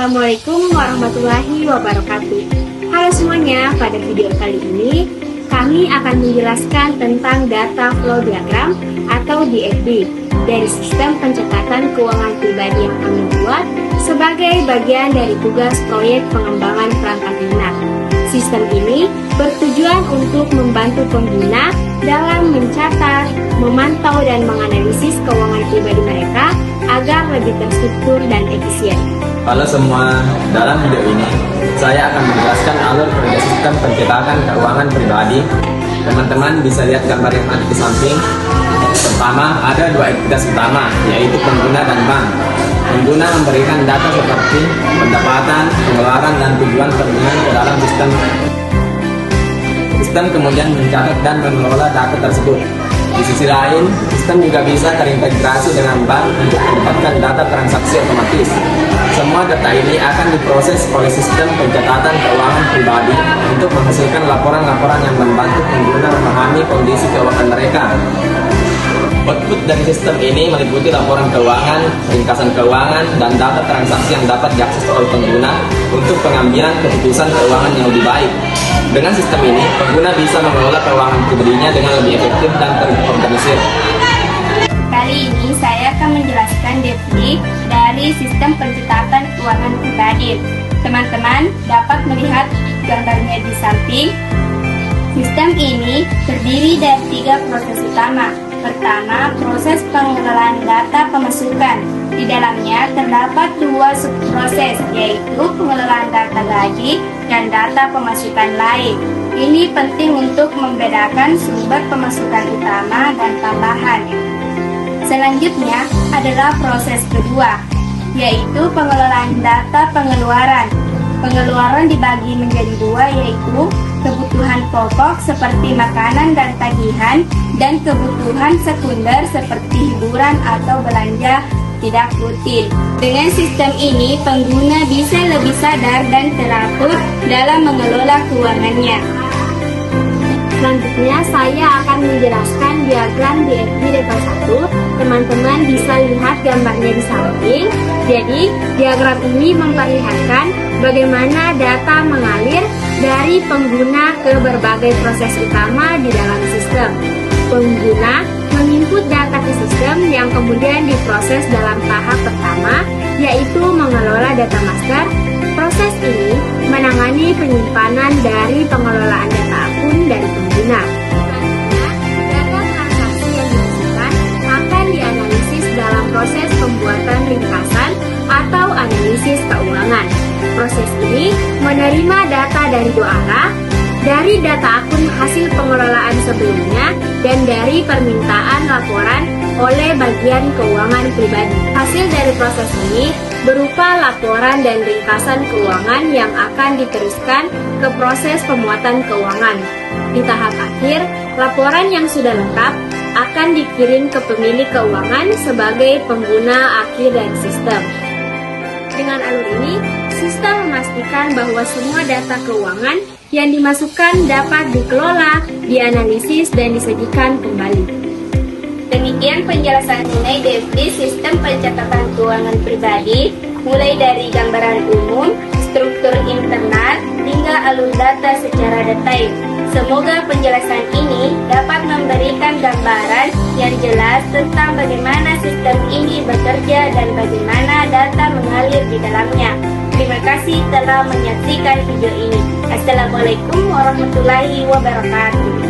Assalamualaikum warahmatullahi wabarakatuh. Halo semuanya, pada video kali ini kami akan menjelaskan tentang data flow diagram atau DFD dari sistem pencatatan keuangan pribadi yang kami buat sebagai bagian dari tugas proyek pengembangan perangkat lunak. Sistem ini bertujuan untuk membantu pengguna dalam mencatat, memantau, dan menganalisis keuangan pribadi mereka agar lebih terstruktur dan efisien. Halo semua, dalam video ini saya akan menjelaskan alur kerja sistem pencatatan keuangan pribadi. Teman-teman bisa lihat gambar yang ada di samping. Pertama, ada dua entitas utama, yaitu pengguna dan bank. Pengguna memberikan data seperti pendapatan, pengeluaran, dan tujuan penggunaan ke dalam sistem. Sistem kemudian mencatat dan mengelola data tersebut. Di sisi lain, sistem juga bisa terintegrasi dengan bank untuk mendapatkan data transaksi otomatis. Semua data ini akan diproses oleh sistem pencatatan keuangan pribadi untuk menghasilkan laporan-laporan yang membantu pengguna memahami kondisi keuangan mereka. Output dari sistem ini meliputi laporan keuangan, ringkasan keuangan, dan data transaksi yang dapat diakses oleh pengguna untuk pengambilan keputusan keuangan yang lebih baik. Dengan sistem ini, pengguna bisa mengelola keuangan pribadinya dengan lebih efektif dan terorganisir. Kali ini saya akan menjelaskan DFD dari sistem pencatatan keuangan pribadi. Teman-teman dapat melihat gambarnya di samping. Sistem ini terdiri dari 3 proses utama. Pertama, proses pengelolaan data pemasukan. Di dalamnya terdapat 2 subproses, yaitu pengelolaan data gaji dan data pemasukan lain. Ini penting untuk membedakan sumber pemasukan utama dan tambahan. Selanjutnya adalah proses kedua, yaitu pengelolaan data pengeluaran. Pengeluaran dibagi menjadi 2, yaitu kebutuhan pokok seperti makanan dan tagihan, dan kebutuhan sekunder seperti hiburan atau belanja tidak rutin. Dengan sistem ini, pengguna bisa lebih sadar dan teratur dalam mengelola keuangannya. Selanjutnya, saya akan menjelaskan diagram DFD level 1. Teman-teman bisa lihat gambarnya di samping. Jadi, diagram ini memperlihatkan bagaimana data mengalir dari pengguna ke berbagai proses utama di dalam sistem. Pengguna menginput data ke sistem yang kemudian diproses dalam tahap pertama, yaitu mengelola data master. Proses ini menangani penyimpanan dari pengelolaan data akun dari pengguna. Selanjutnya, data transaksi yang dihasilkan akan dianalisis dalam proses pembuatan ringkasan atau analisis keuangan. Proses ini menerima data dari 2 arah, dari data akun hasil pengelolaan sebelumnya dan dari permintaan laporan oleh bagian keuangan pribadi. Hasil dari proses ini berupa laporan dan ringkasan keuangan yang akan diteruskan ke proses pemuatan keuangan. Di tahap akhir, laporan yang sudah lengkap akan dikirim ke pemilik keuangan sebagai pengguna akhir dari sistem. Dengan alur ini, sistem memastikan bahwa semua data keuangan yang dimasukkan dapat dikelola, dianalisis, dan disajikan kembali. Demikian penjelasan mengenai DFD sistem pencatatan keuangan pribadi, mulai dari gambaran umum, struktur internal, hingga alur data secara detail. Semoga penjelasan ini dapat memberikan gambaran yang jelas tentang bagaimana sistem ini bekerja dan bagaimana data mengalir di dalamnya. Terima kasih telah menyaksikan video ini. Assalamualaikum warahmatullahi wabarakatuh.